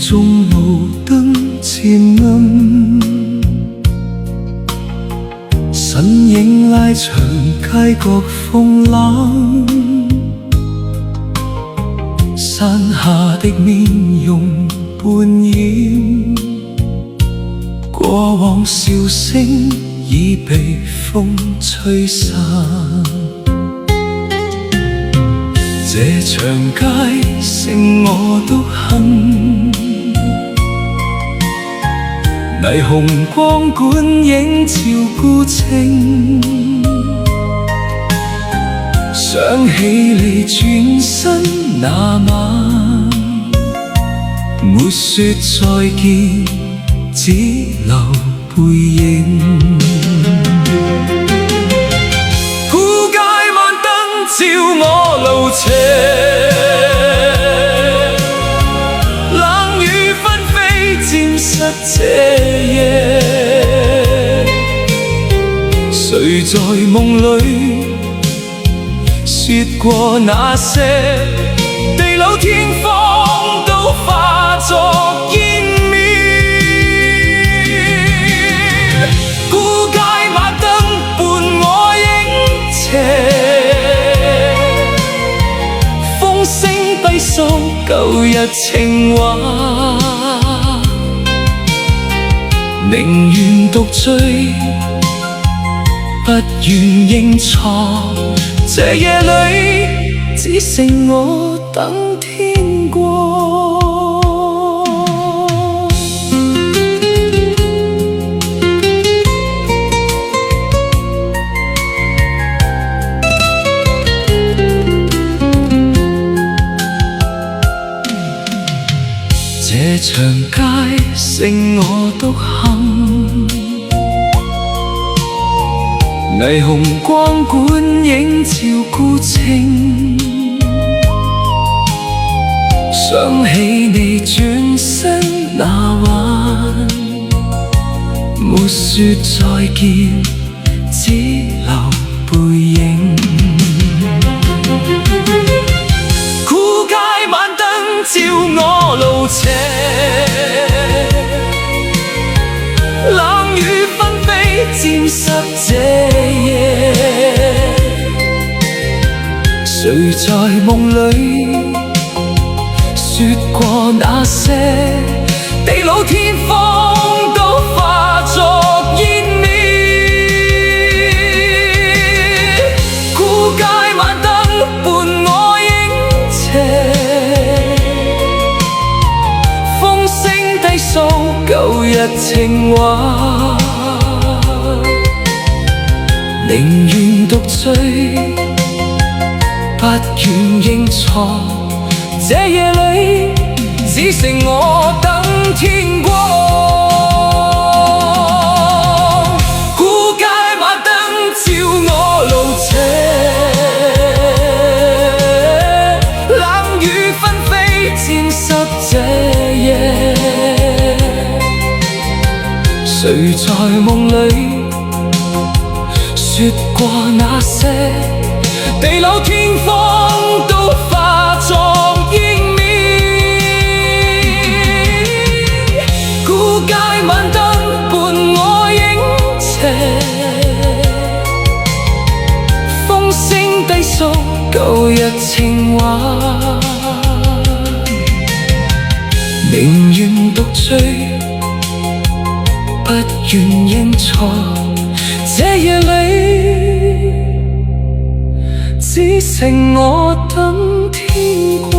中路燈漸暗，身影拉長街角風冷，山下的面容半掩，過往笑聲已被風吹散。這長街剩我獨行，霓虹光管映照孤清。想起你轉身那晚，沒說再見，只留背影。古街晚燈照我路斜，冷雨紛飛漸失這夜。誰在夢裏說過那些，地老天荒都化作煙滅。古街晚燈伴我影斜，風聲低訴舊日情話，寧願獨醉，不願認錯。這夜裏只剩我等天光。這長街剩我獨行，霓虹光管映照孤清。想起你轉身那晚，沒說再見，只留背影。古街晚燈照我路斜，冷雨紛飛漸濕這夜。誰在夢裏說過那些，地老天荒都化作煙滅。古街晚燈伴我影斜，風聲低訴舊日情話，寧願獨醉，不願認錯。這夜裏只剩我等天光。古街晚燈照我路斜，冷雨紛飛漸濕這夜。誰在夢裏說過那些，地老天荒都化作煙滅。古街晚燈伴我影斜，風聲低訴舊日情話，寧願獨醉，不願認錯。這夜裏只剩我等天光。